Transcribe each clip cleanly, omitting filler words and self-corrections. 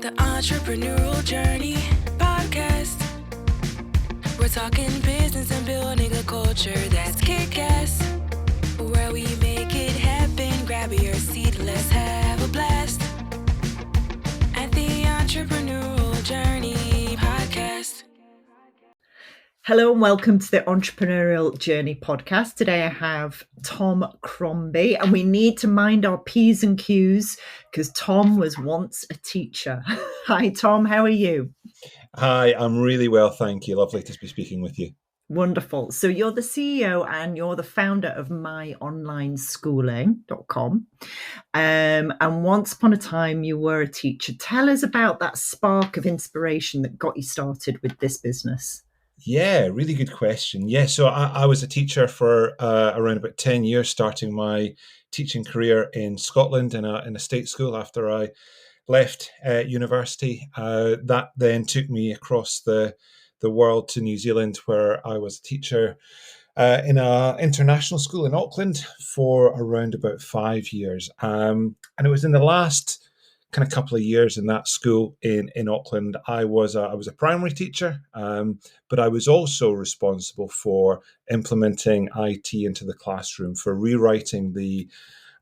The Entrepreneurial Journey podcast. We're talking business and building a culture that's kick-ass. Where we make it happen, grab your seat, let's have a blast. At the Entrepreneurial Journey podcast. Hello and welcome to the Entrepreneurial Journey podcast. Today I have Tom Crombie and we need to mind our P's and Q's because Tom was once a teacher. Hi Tom, how are you? Hi, I'm really well, thank you. Lovely to be speaking with you. Wonderful. So you're the CEO and you're the founder of myonlineschooling.com. And once upon a time you were a teacher. Tell us about that spark of inspiration that got you started with this business. Yeah, really good question. Yeah, so I was a teacher for around about 10 years, starting my teaching career in Scotland in a state school after I left university. That then took me across the world to New Zealand, where I was a teacher in an international school in Auckland for around about 5 years. And it was in the last kind of couple of years in that school in Auckland, I was a primary teacher, but I was also responsible for implementing IT into the classroom, for rewriting the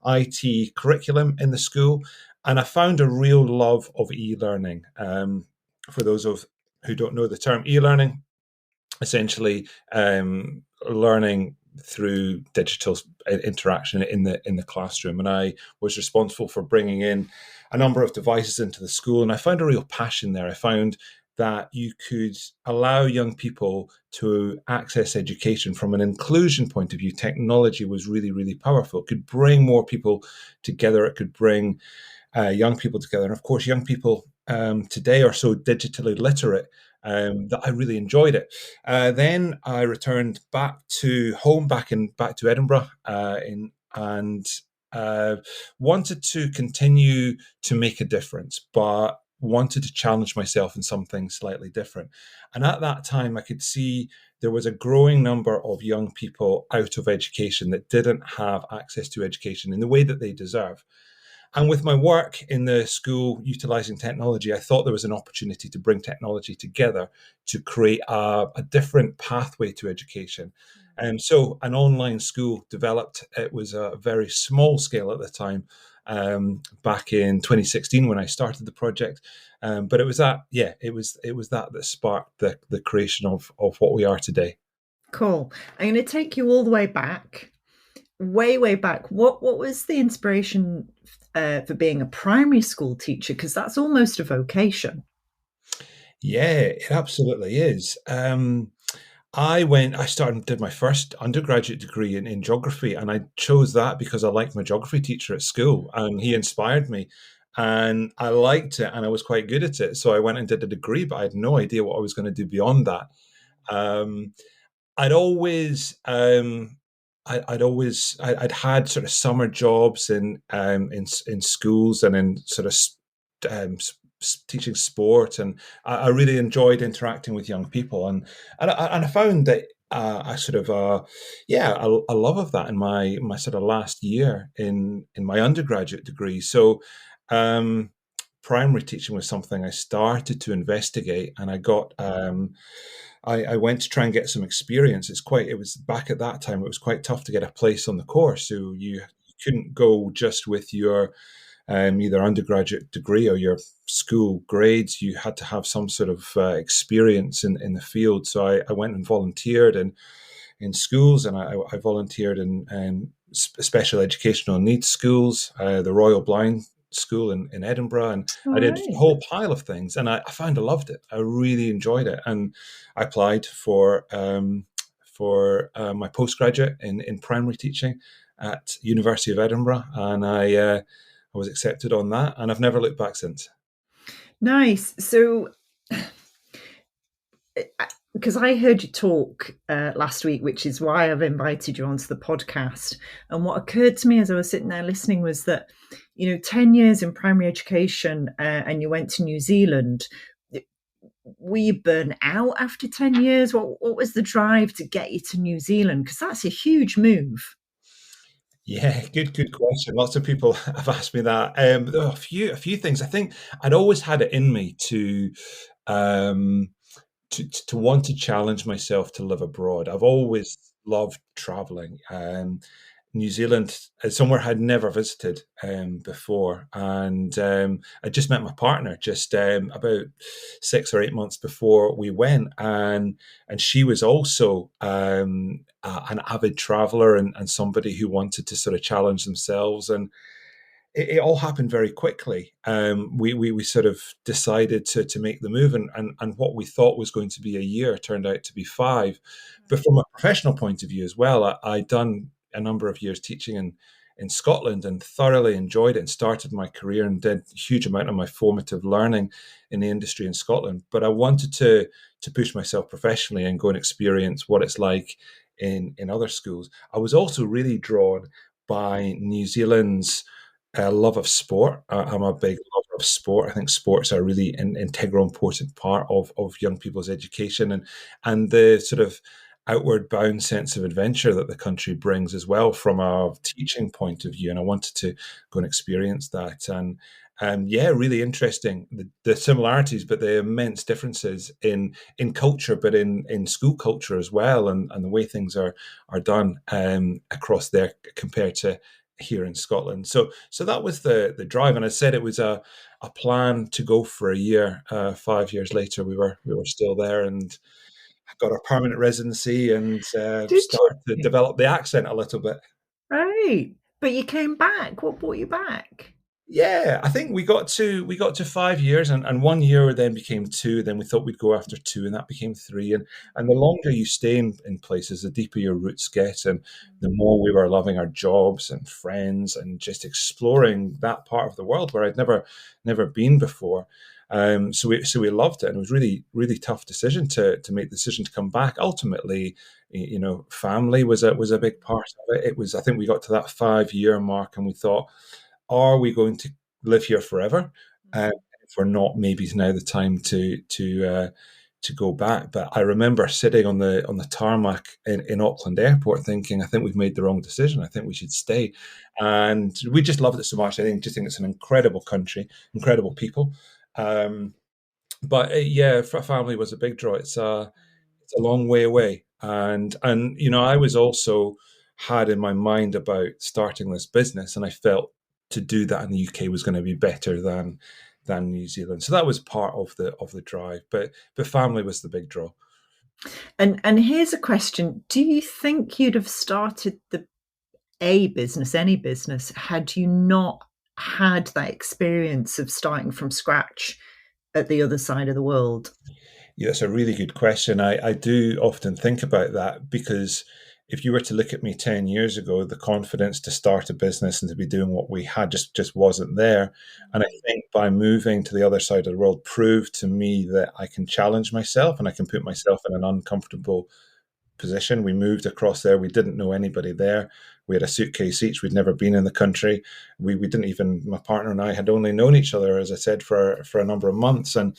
IT curriculum in the school. And I found a real love of e-learning. For those who don't know the term e-learning, essentially learning through digital interaction in the classroom. And I was responsible for bringing in a number of devices into the school, and I found a real passion there. I found that you could allow young people to access education from an inclusion point of view. Technology was really, really powerful. It could bring more people together. It could bring young people together. And of course, young people today are so digitally literate that I really enjoyed it. Then I returned back to home, back to Edinburgh, and wanted to continue to make a difference, but wanted to challenge myself in something slightly different. And at that time, I could see there was a growing number of young people out of education that didn't have access to education in the way that they deserve. And with my work in the school utilizing technology, I thought there was an opportunity to bring technology together to create a different pathway to education. And so an online school developed. It was a very small scale at the time, back in 2016 when I started the project. But it was that sparked the creation of what we are today. Cool. I'm going to take you all the way back. Way back. What was the inspiration for being a primary school teacher? Because that's almost a vocation. Yeah, it absolutely is. I did my first undergraduate degree in geography, and I chose that because I liked my geography teacher at school, and he inspired me, and I liked it, and I was quite good at it. So I went and did a degree, but I had no idea what I was going to do beyond that. I'd had sort of summer jobs in schools and in sort of teaching sport, and I really enjoyed interacting with young people, and I found that a love of that in my sort of last year in my undergraduate degree. So primary teaching was something I started to investigate, and I got I went to try and get some experience. It was back at that time, it was quite tough to get a place on the course. So you couldn't go just with your either undergraduate degree or your school grades. You had to have some sort of experience in the field. So I went and volunteered in schools, and I volunteered in special educational needs schools, the Royal Blind School in Edinburgh, and I did a whole pile of things, and I found I loved it. I really enjoyed it, and I applied for my postgraduate in primary teaching at University of Edinburgh, and I was accepted on that, and I've never looked back since. Nice. So, because I heard you talk last week, which is why I've invited you onto the podcast. And what occurred to me as I was sitting there listening was that, 10 years in primary education and you went to New Zealand. Were you burnt out after 10 years? What was the drive to get you to New Zealand? Because that's a huge move. Yeah, good question. Lots of people have asked me that. There are a few things. I think I'd always had it in me um, to want to challenge myself to live abroad. I've always loved traveling. New Zealand is somewhere I'd never visited before, and I just met my partner just about 6 or 8 months before we went, and she was also an avid traveler and somebody who wanted to sort of challenge themselves, and it all happened very quickly. We sort of decided to make the move, and what we thought was going to be a year turned out to be 5. But from a professional point of view as well, I'd done a number of years teaching in Scotland and thoroughly enjoyed it and started my career and did a huge amount of my formative learning in the industry in Scotland. But I wanted to push myself professionally and go and experience what it's like in other schools. I was also really drawn by New Zealand's love of sport. I'm a big lover of sport. I think sports are a really integral, important part of young people's education, and the sort of outward bound sense of adventure that the country brings as well from a teaching point of view. And I wanted to go and experience that. And yeah, really interesting the similarities, but the immense differences in culture, but in school culture as well, and the way things are done across there compared to here in Scotland. So that was the drive, and I said it was a plan to go for a year. 5 years later, we were still there, and got our permanent residency and Did started to you? develop the accent a little bit. Right. But you came back. What brought you back? Yeah, I think we got to 5 years, and one year then became two. Then we thought we'd go after two, and that became three. And the longer you stay in places, the deeper your roots get, and the more we were loving our jobs and friends, and just exploring that part of the world where I'd never been before. So we loved it, and it was really tough decision to make the decision to come back. Ultimately, family was a big part of it. It was, I think, we got to that 5 year mark, and we thought, are we going to live here forever? If we're not, maybe it's now the time to go back. But I remember sitting on the tarmac in Auckland Airport, thinking, I think we've made the wrong decision. I think we should stay. And we just loved it so much. I think it's an incredible country, incredible people. Um, but yeah, for family was a big draw. It's a long way away, and I was also had in my mind about starting this business, and I felt to do that in the UK was going to be better than New Zealand. So that was part of the drive, but family was the big draw. And here's a question. Do you think you'd have started any business, had you not had that experience of starting from scratch at the other side of the world? Yeah, that's a really good question. I do often think about that because if you were to look at me 10 years ago, the confidence to start a business and to be doing what we had just wasn't there. And I think by moving to the other side of the world proved to me that I can challenge myself and I can put myself in an uncomfortable position. We moved across there. We didn't know anybody there. We had a suitcase each. We'd never been in the country. We didn't even, my partner and I had only known each other, as I said, for a number of months. And,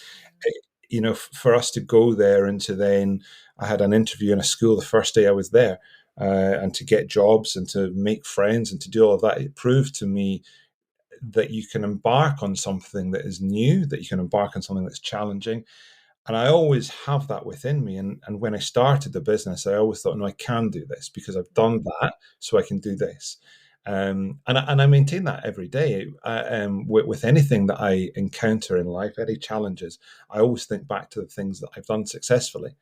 for us to go there and to then, I had an interview in a school the first day I was there, and to get jobs and to make friends and to do all of that, it proved to me that you can embark on something that is new, that you can embark on something that's challenging. And I always have that within me. And when I started the business, I always thought, no, I can do this because I've done that, so I can do this. And I maintain that every day. With anything that I encounter in life, any challenges, I always think back to the things that I've done successfully.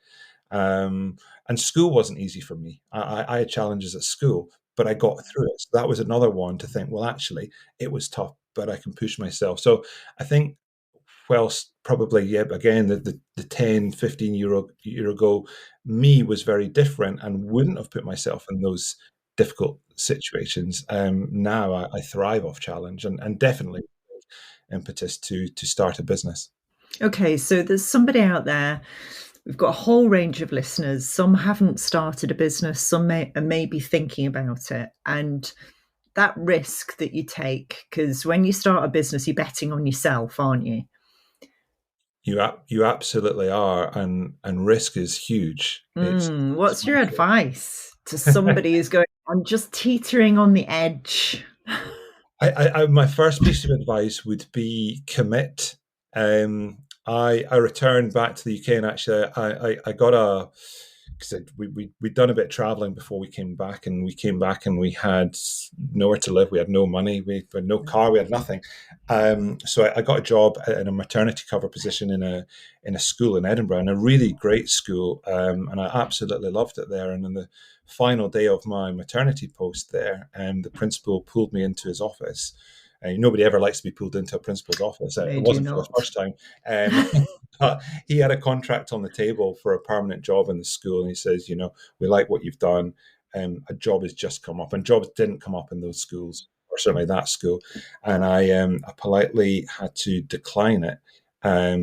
And school wasn't easy for me. I had challenges at school, but I got through it. So that was another one to think, well, actually, it was tough, but I can push myself. So I think, whilst probably, yeah, again, the 10, 15 year ago, me was very different and wouldn't have put myself in those difficult situations. Now I thrive off challenge and definitely impetus to start a business. Okay, so there's somebody out there. We've got a whole range of listeners. Some haven't started a business, some may be thinking about it. And that risk that you take, because when you start a business, you're betting on yourself, aren't you? You absolutely are, and risk is huge. It's What's your advice to somebody who's going, I'm just teetering on the edge. My first piece of advice would be commit. I returned back to the UK, and actually I got a, because we'd done a bit of traveling before we came back, and we had nowhere to live. We had no money, we had no car, we had nothing. So I got a job in a maternity cover position in a school in Edinburgh, in a really great school, and I absolutely loved it there. And in the final day of my maternity post there, the principal pulled me into his office. Nobody ever likes to be pulled into a principal's office. They It do wasn't for the not. first time. But he had a contract on the table for a permanent job in the school, and he says, we like what you've done. A job has just come up, and jobs didn't come up in those schools, or certainly that school. And I politely had to decline it,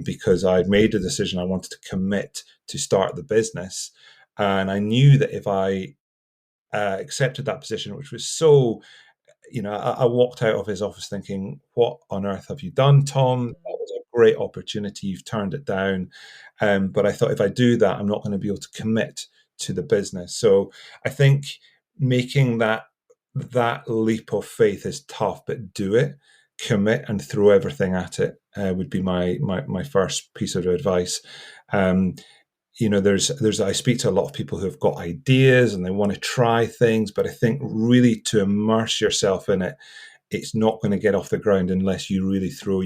because I'd made a decision. I wanted to commit to start the business, and I knew that if I accepted that position, which was so, I walked out of his office thinking, what on earth have you done, Tom? That was a great opportunity. You've turned it down. But I thought, if I do that, I'm not going to be able to commit to the business. So I think making that leap of faith is tough, but do it, commit, and throw everything at it, would be my first piece of advice. There's I speak to a lot of people who have got ideas and they want to try things, but I think really to immerse yourself in it, it's not going to get off the ground unless you really throw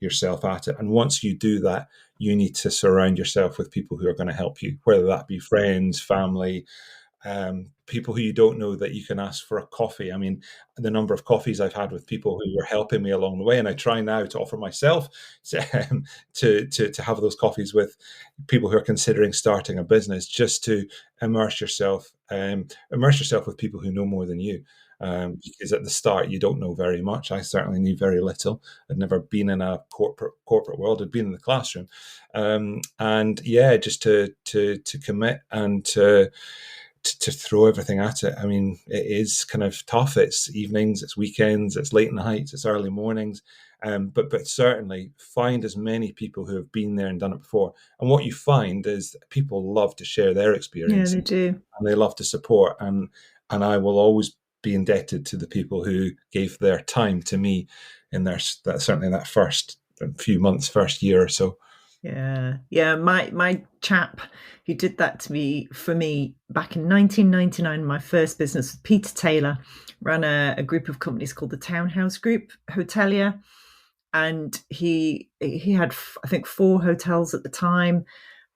yourself at it. And once you do that, you need to surround yourself with people who are going to help you, whether that be friends, family, people who you don't know that you can ask for a coffee. I mean, the number of coffees I've had with people who were helping me along the way, and I try now to offer myself to have those coffees with people who are considering starting a business, just to immerse yourself with people who know more than you. Because at the start you don't know very much. I certainly knew very little. I'd never been in a corporate world. I'd been in the classroom, and yeah, just to commit and to throw everything at it. I mean, it is kind of tough. It's evenings, it's weekends, it's late nights, it's early mornings. But certainly find as many people who have been there and done it before. And what you find is people love to share their Yeah, they experiences, do. and they love to support. And I will always be indebted to the people who gave their time to me in certainly that first few months, first year or so. Yeah. My chap who did that to me for me back in 1999, my first business, Peter Taylor, ran a group of companies called the Townhouse Group Hotelier, and he had, I think, 4 hotels at the time.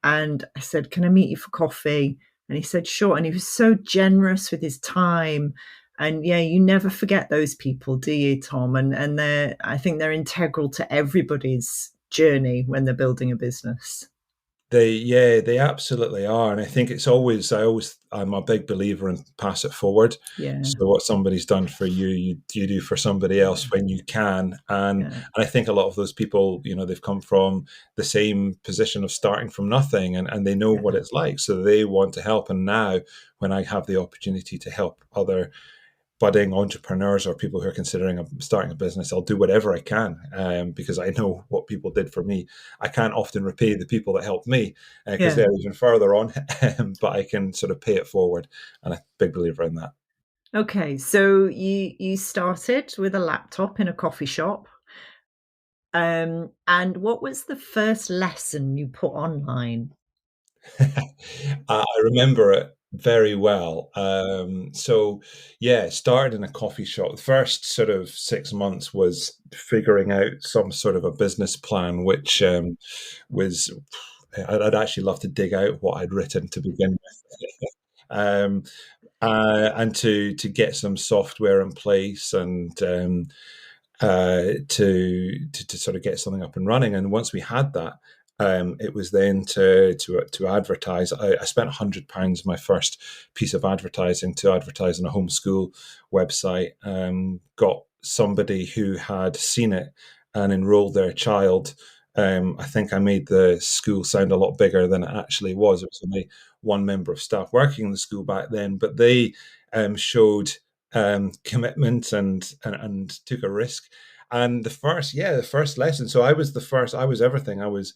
And I said, "Can I meet you for coffee?" And he said, "Sure." And he was so generous with his time. And yeah, you never forget those people, do you, Tom? And I think they're integral to everybody's journey when they're building a business. They absolutely are, and I think I'm a big believer in pass it forward. Yeah, So what somebody's done for you, you do for somebody else when you can, and yeah, I think a lot of those people, they've come from the same position of starting from nothing, and they know what yeah. it's like, so they want to help. And now, when I have the opportunity to help other budding entrepreneurs or people who are considering starting a business, I'll do whatever I can, because I know what people did for me. I can't often repay the people that helped me, because Yeah. they're even further on, but I can sort of pay it forward. And I'm a big believer in that. Okay, so you started with a laptop in a coffee shop. And what was the first lesson you put online? I remember it very well. So, yeah, started in a coffee shop. The first sort of 6 months was figuring out some sort of a business plan, which was, I'd actually love to dig out what I'd written to begin with. um, and to get some software in place, and to sort of get something up and running. And once we had that, it was then to advertise. I spent £100 my first piece of advertising to advertise on a homeschool website. Got somebody who had seen it and enrolled their child. I think I made the school sound a lot bigger than it actually was. It was only one member of staff working in the school back then, but they showed commitment and took a risk. And the first lesson. So I was everything. I was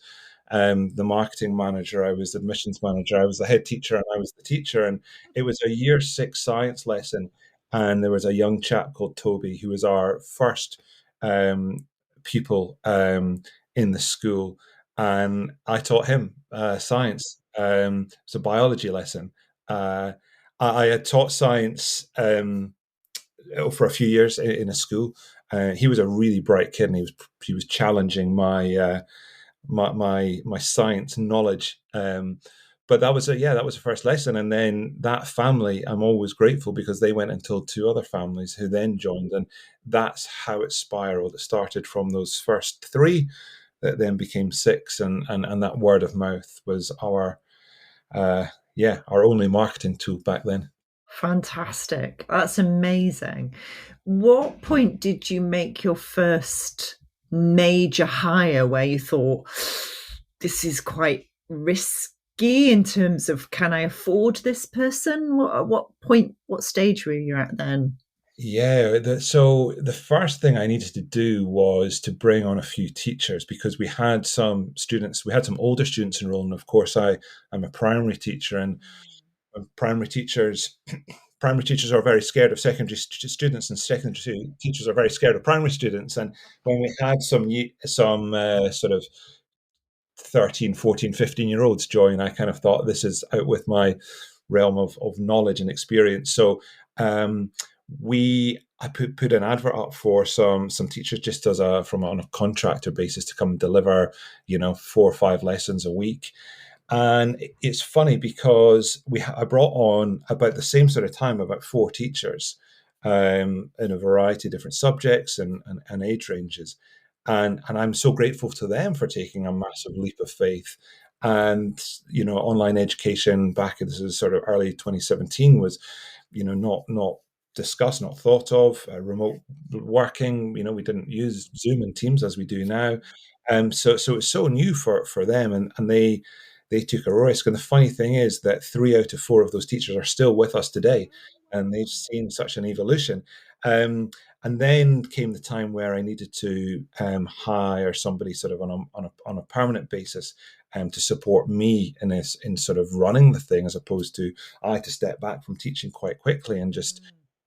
the marketing manager, I was the admissions manager, I was the head teacher, and I was the teacher. And it was a year 6 science lesson. And there was a young chap called Toby who was our first pupil in the school. And I taught him science. It's a biology lesson. I had taught science for a few years in a school. He was a really bright kid, and he was challenging my my science knowledge. But that was the first lesson, and then that family, I'm always grateful because they went and told 2 other families who then joined, and that's how it spiraled. It started from those first 3, that then became 6, and that word of mouth was our only marketing tool back then. Fantastic. That's amazing. What point did you make your first major hire where you thought, this is quite risky in terms of, can I afford this person? What stage were you at then? Yeah, so the first thing I needed to do was to bring on a few teachers, because we had some older students enrolled, and of course I'm a primary teacher, and primary teachers are very scared of secondary students, and secondary teachers are very scared of primary students. And when we had some sort of 13, 14, 15-year-olds join, I kind of thought, this is out with my realm of knowledge and experience. So I put an advert up for some teachers, just on a contractor basis, to come and deliver 4 or 5 lessons a week. And it's funny because I brought on, about the same sort of time, about 4 teachers in a variety of different subjects and age ranges. And I'm so grateful to them for taking a massive leap of faith. And, online education this is sort of early 2017, was, not discussed, not thought of. Remote working, we didn't use Zoom and Teams as we do now. So it's so new for them, and they took a risk. And the funny thing is that 3 out of 4 of those teachers are still with us today, and they've seen such an evolution. And then came the time where I needed to hire somebody sort of on a permanent basis to support me in sort of running the thing, as opposed to I had to step back from teaching quite quickly and just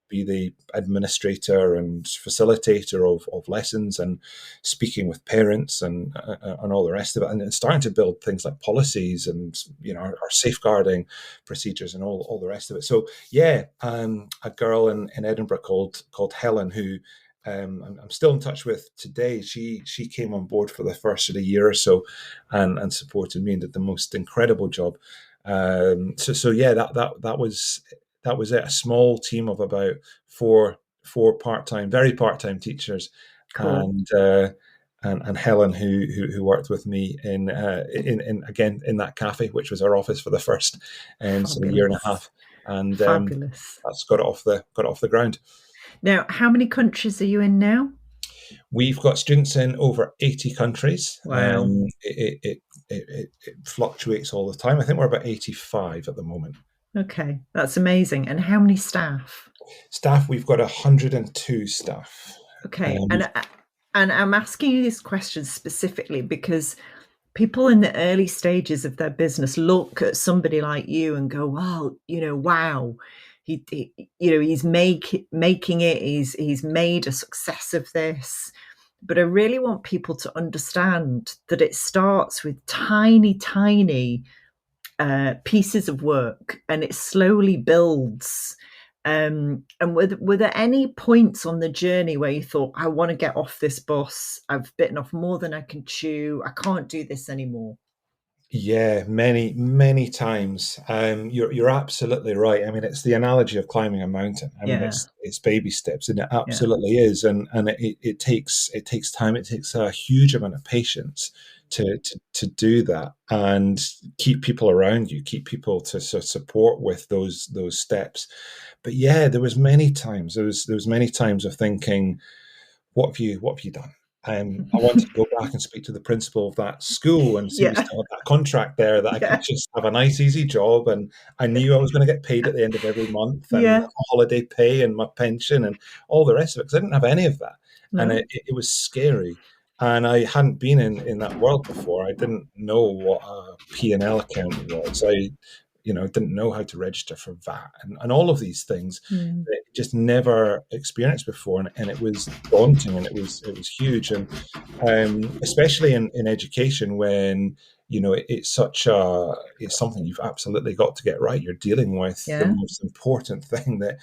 be the administrator and facilitator of lessons, and speaking with parents and all the rest of it, and starting to build things like policies and our safeguarding procedures and all the rest of it. So a girl in Edinburgh called Helen, who I'm still in touch with today. She came on board for the first sort of year or so, and supported me and did the most incredible job. That was it. A small team of about four very part-time teachers, Cool. and Helen, who worked with me in that cafe, which was our office for the first sort of year and a half, and Fabulous. that's got it off the ground. Now, how many countries are you in now? We've got students in over 80 countries. Wow. It fluctuates all the time. I think we're about 85 at the moment. Okay, that's amazing. And how many staff? Staff, we've got 102 staff. Okay, and I'm asking you this question specifically because people in the early stages of their business look at somebody like you and go, "Well, wow, he's making it. He's made a success of this." But I really want people to understand that it starts with tiny pieces of work, and it slowly builds. And were there any points on the journey where you thought, I want to get off this bus, I've bitten off more than I can chew, I can't do this anymore? Yeah, many times. You're absolutely right. I mean, it's the analogy of climbing a mountain. I mean, it's baby steps, and it absolutely is. And it takes time. It takes a huge amount of patience to do that, and keep people around you, keep people to support with those steps. But yeah, there was many times of thinking, what have you done? I wanted to go back and speak to the principal of that school and see if we still had that contract there, that I could just have a nice, easy job, and I knew I was going to get paid at the end of every month, and holiday pay and my pension and all the rest of it, because I didn't have any of that. No. And it was scary. And I hadn't been in that world before. I didn't know what a P&L account was. I didn't know how to register for VAT and all of these things Mm. that I just never experienced before. And it was daunting, and it was huge. And especially in education, when it's something you've absolutely got to get right. You're dealing with the Yeah. most important thing that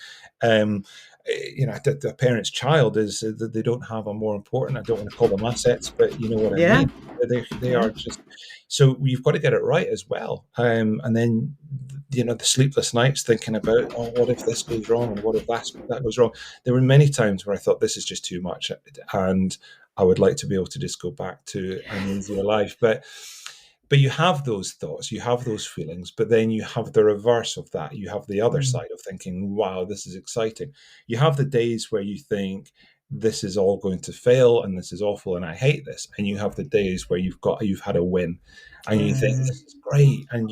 the parent's child is, that they don't have a more important, I don't want to call them assets, but you know what I Yeah. mean. They Yeah. are just, so you've got to get it right as well. And then the sleepless nights thinking about, oh, what if this goes wrong, and what if that goes wrong. There were many times where I thought, this is just too much, and I would like to be able to just go back to an easier life. But you have those thoughts, you have those feelings, but then you have the reverse of that. You have the other side of thinking, wow, this is exciting. You have the days where you think, this is all going to fail and this is awful and I hate this. And you have the days where you've had a win and you think, this is great, and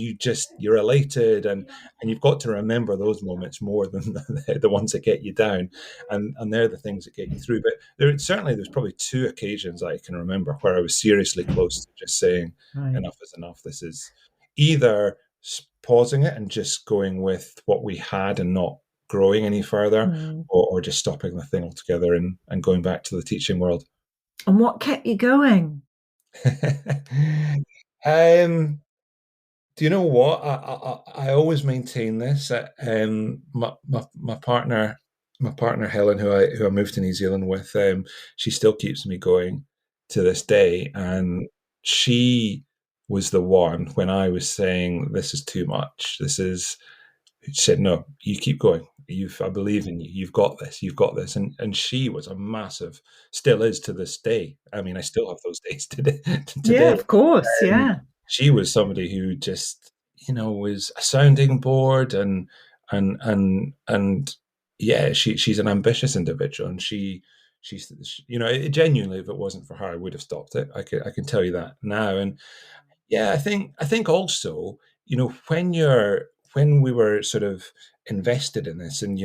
you're elated, and you've got to remember those moments more than the ones that get you down, and they're the things that get you through. But there's probably 2 occasions I can remember where I was seriously close to just saying, Right. enough is enough. This is either pausing it and just going with what we had and not growing any further, or just stopping the thing altogether and going back to the teaching world. And what kept you going? Do you know what? I always maintain this. My partner Helen, who I moved to New Zealand with, she still keeps me going to this day, and she was the one when I was saying, this is too much. She said, no, you keep going. I believe in you. You've got this. You've got this. And she was a massive, still is to this day. I mean, I still have those days today. Yeah, of course. Um, Yeah. She was somebody who just, was a sounding board, and yeah, she's an ambitious individual, and she's genuinely, if it wasn't for her, I would have stopped it. I can tell you that now. And yeah, I think also, when we were sort of invested in this, and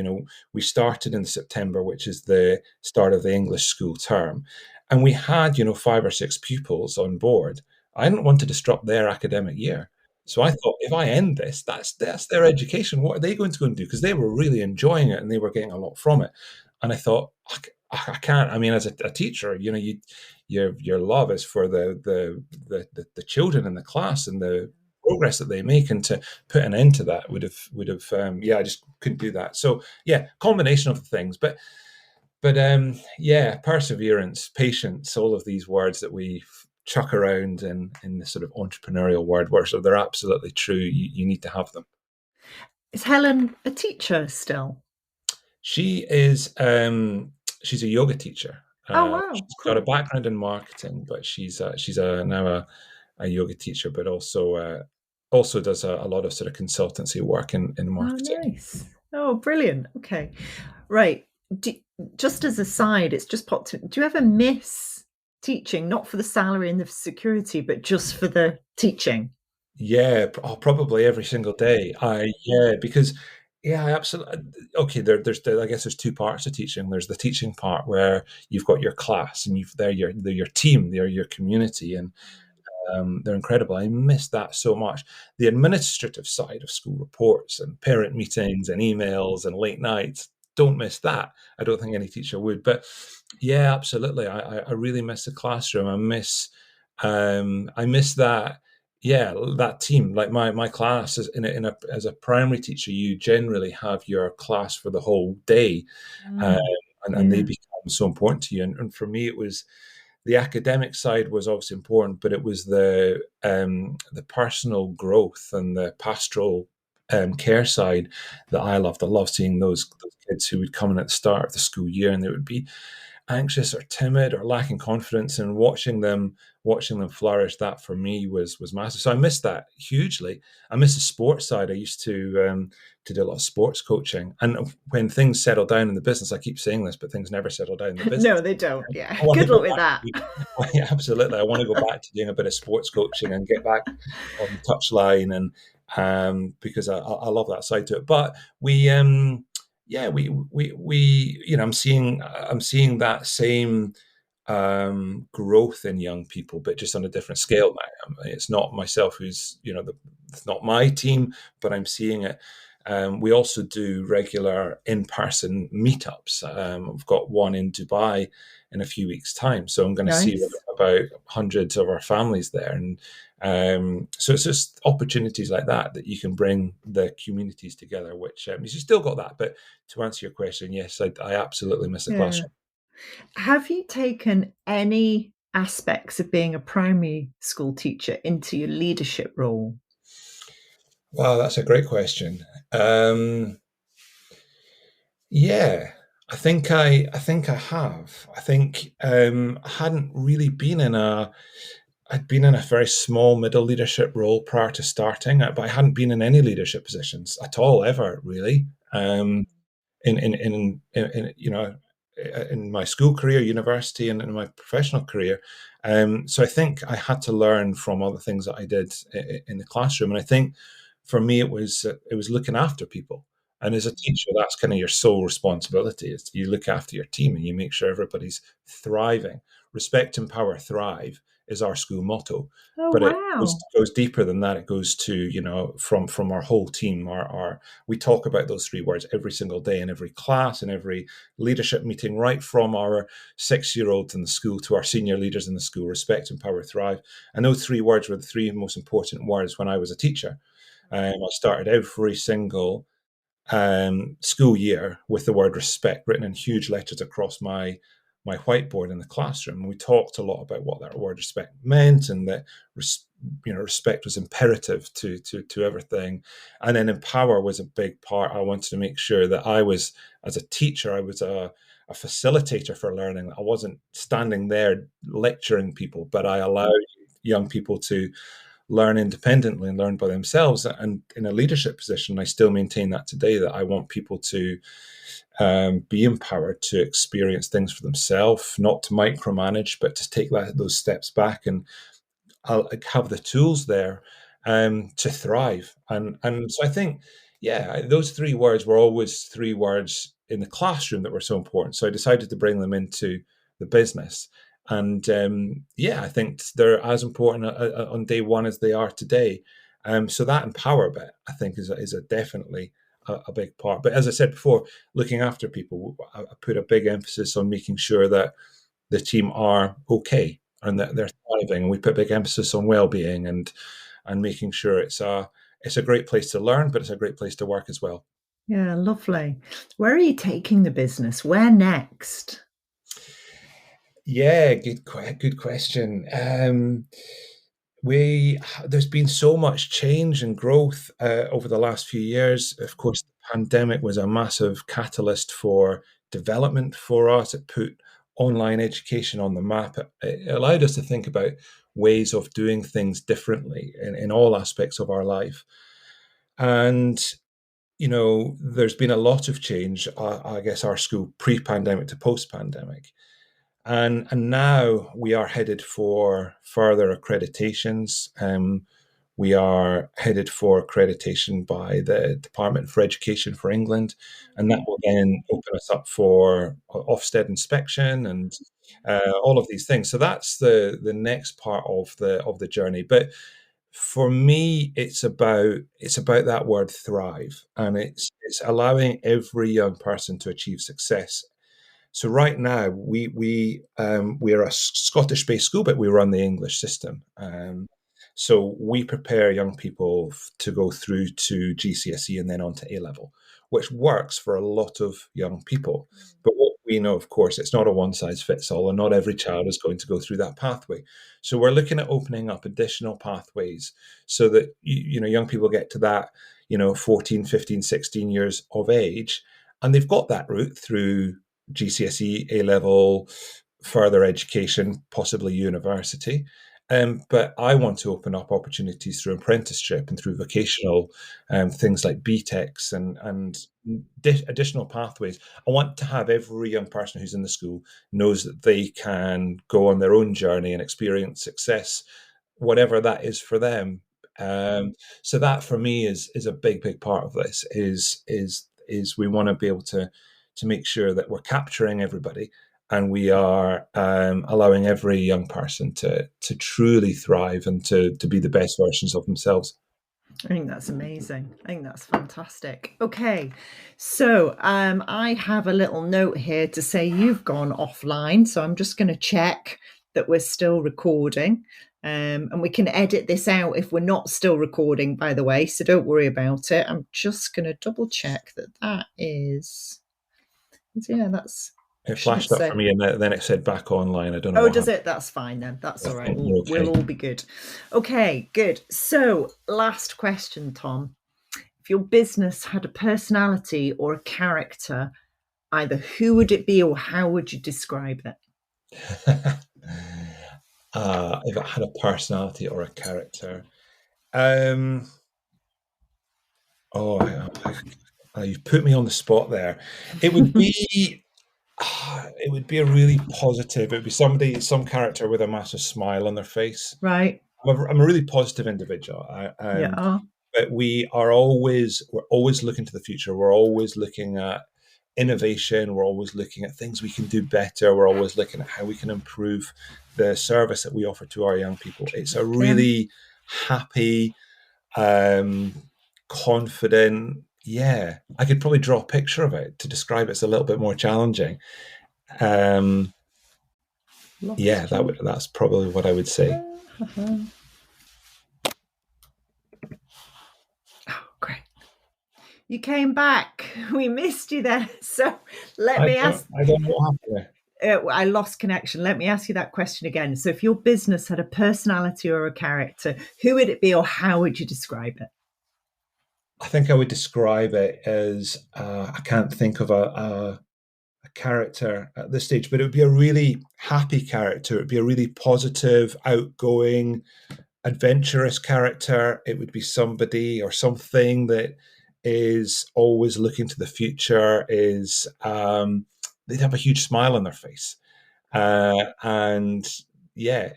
we started in September, which is the start of the English school term, and we had 5 or 6 pupils on board. I didn't want to disrupt their academic year. So I thought, if I end this, that's their education. What are they going to go and do? Because they were really enjoying it and they were getting a lot from it. And I thought, I can't. I mean, as a teacher, your love is for the children in the class and the progress that they make, and to put an end to that would have I just couldn't do that. So yeah, combination of the things, but yeah, perseverance, patience, all of these words that we chuck around in the sort of entrepreneurial word, so they're absolutely true. You need to have them. Is Helen a teacher still? She is. She's a yoga teacher. Oh wow! She's got a background in marketing, but she's now a yoga teacher, but also does a lot of sort of consultancy work in marketing. Oh, nice. Oh, brilliant. Okay, right. Just as a side, it's just popped. Do you ever miss teaching, not for the salary and the security, but just for the teaching? Yeah, probably every single day. Because I absolutely. Okay, I guess there's 2 parts to teaching. There's the teaching part where you've got your class and they're your team, they're your community, and they're incredible. I miss that so much. The administrative side of school reports and parent meetings and emails and late nights, don't miss that. I don't think any teacher would. But yeah, absolutely. I really miss the classroom. I miss that. Yeah, that team. Like my class is as a primary teacher, you generally have your class for the whole day, and they become so important to you. And for me, it was, the academic side was obviously important, but it was the personal growth and the pastoral care side that I loved. I loved seeing those kids who would come in at the start of the school year and they would be anxious or timid or lacking confidence, and watching them flourish. That for me was massive. So I missed that hugely. I miss the sports side. I used to do a lot of sports coaching, and when things settle down in the business, I keep saying this, but things never settle down in the business. No, they don't. Yeah, good luck with that. Absolutely, I want to go back to doing a bit of sports coaching and get back on the touchline, and because I love that side to it. But we I'm seeing that same growth in young people, but just on a different scale now. It's not myself who's, it's not my team, but I'm seeing it. We also do regular in-person meetups. I've got one in Dubai in a few weeks' time, so I'm going to see Nice. about hundreds of our families there, and so it's just opportunities like that you can bring the communities together. Which you still got that, but to answer your question, yes, I absolutely miss the Yeah. classroom. Have you taken any aspects of being a primary school teacher into your leadership role? Wow, that's a great question. Yeah, I think I have. I think I hadn't really been in a. I'd been in a very small middle leadership role prior to starting, but I hadn't been in any leadership positions at all ever, really. In my school career, university, and in my professional career. So I think I had to learn from all the things that I did in the classroom, and I think for me it was looking after people. And as a teacher, that's kind of your sole responsibility: is you look after your team and you make sure everybody's thriving. Respect, empower, thrive is our school motto, Oh, but it wow. goes deeper than that. It goes to from our whole team. Our We talk about those three words every single day in every class, in every leadership meeting, right from our 6-year-olds in the school to our senior leaders in the school: respect, empower, thrive. And those three words were the three most important words when I was a teacher. I started every single school year with the word respect written in huge letters across my whiteboard in the classroom. And we talked a lot about what that word respect meant, and that respect was imperative to everything. And then empower was a big part. I wanted to make sure that I was, as a teacher, I was a facilitator for learning. I wasn't standing there lecturing people, but I allowed young people to learn independently and learn by themselves. And in a leadership position, I still maintain that today, that I want people to be empowered to experience things for themselves, not to micromanage, but to take those steps back, and I'll have the tools there to thrive. And so I think, yeah, those three words were always three words in the classroom that were so important. So I decided to bring them into the business. And yeah, I think they're as important on day one as they are today. So that empower bit, I think, is a definitely a big part. But as I said before, looking after people, I put a big emphasis on making sure that the team are okay and that they're thriving. We put big emphasis on well-being and making sure it's a great place to learn, but it's a great place to work as well. Yeah, lovely. Where are you taking the business? Where next? Yeah, good question. We There's been so much change and growth over the last few years. Of course, the pandemic was a massive catalyst for development for us. It put online education on the map. It allowed us to think about ways of doing things differently in all aspects of our life. And there's been a lot of change. I guess our school pre-pandemic to post-pandemic. And now we are headed for further accreditations. We are headed for accreditation by the Department for Education for England, and that will then open us up for Ofsted inspection and all of these things. So that's the next part of the journey. But for me, it's about that word thrive, and it's allowing every young person to achieve success. So right now we are a Scottish-based school, but we run the English system. So we prepare young people to go through to GCSE and then on to A level, which works for a lot of young people. But what we know, of course, it's not a one size fits all, and not every child is going to go through that pathway. So we're looking at opening up additional pathways so that young people get to that 14, 15, 16 years of age, and they've got that route through GCSE, A level, further education, possibly university. But I want to open up opportunities through apprenticeship and through vocational things like BTECs and additional pathways. I want to have every young person who's in the school knows that they can go on their own journey and experience success, whatever that is for them. So that for me is a big part of this. Is we want to be able to make sure that we're capturing everybody and we are allowing every young person to truly thrive and to be the best versions of themselves. I think that's amazing. I think that's fantastic. Okay, so I have a little note here to say you've gone offline. So I'm just going to check that we're still recording. And we can edit this out if we're not still recording, by the way. So don't worry about it. I'm just going to double check that is. Yeah, that's. It flashed up for me and then it said back online. I don't know. Oh, does it? That's fine then. That's all right. We'll all be good. Okay, good. So last question, Tom. If your business had a personality or a character, either who would it be or how would you describe it? If it had a personality or a character. You've put me on the spot there. It would be it would be a really positive. It would be some character with a massive smile on their face. Right. I'm a really positive individual. But we're always looking to the future. We're always looking at innovation. We're always looking at things we can do better. We're always looking at how we can improve the service that we offer to our young people. It's a really happy, confident. Yeah, I could probably draw a picture of it to describe it. It's a little bit more challenging. That's probably what I would say. Oh, great. You came back. We missed you there. So I don't know what happened there. I lost connection. Let me ask you that question again. So if your business had a personality or a character, who would it be or how would you describe it? I think I would describe it as I can't think of a character at this stage, but it would be a really happy character. It would be a really positive, outgoing, adventurous character. It would be somebody or something that is always looking to the future. They'd have a huge smile on their face, and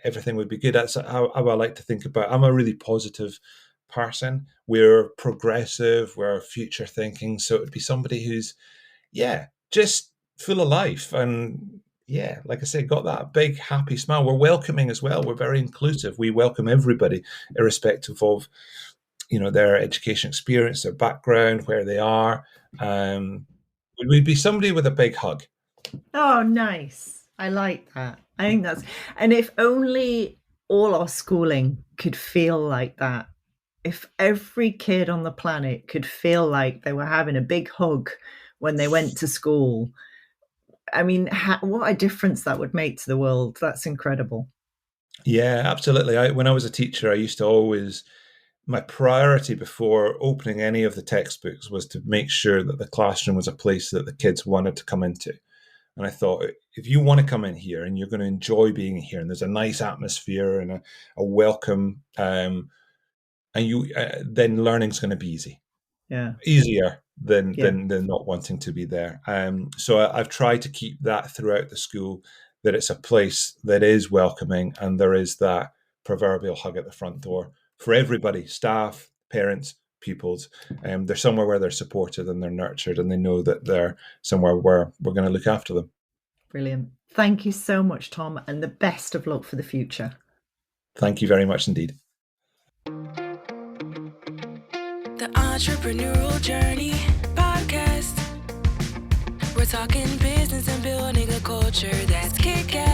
everything would be good. That's how I like to think about. I'm a really positive person. We're progressive, we're future thinking, so it would be somebody who's just full of life and like I said, got that big happy smile. We're welcoming as well. We're very inclusive. We welcome everybody irrespective of their education experience, their background, where they are. We'd be somebody with a big hug. Oh, nice. I like that. I think and if only all our schooling could feel like that. If every kid on the planet could feel like they were having a big hug when they went to school, I mean, what a difference that would make to the world. That's incredible. Yeah, absolutely. When I was a teacher, I used to my priority before opening any of the textbooks was to make sure that the classroom was a place that the kids wanted to come into. And I thought, if you want to come in here and you're going to enjoy being here and there's a nice atmosphere and a welcome, then learning's going to be easy. Yeah, easier than not wanting to be there. So I've tried to keep that throughout the school, that it's a place that is welcoming and there is that proverbial hug at the front door for everybody, staff, parents, pupils. They're somewhere where they're supported and they're nurtured and they know that they're somewhere where we're going to look after them. Brilliant. Thank you so much, Tom, and the best of luck for the future. Thank you very much indeed. The Entrepreneurial Journey Podcast. We're talking business and building a culture that's kick-ass.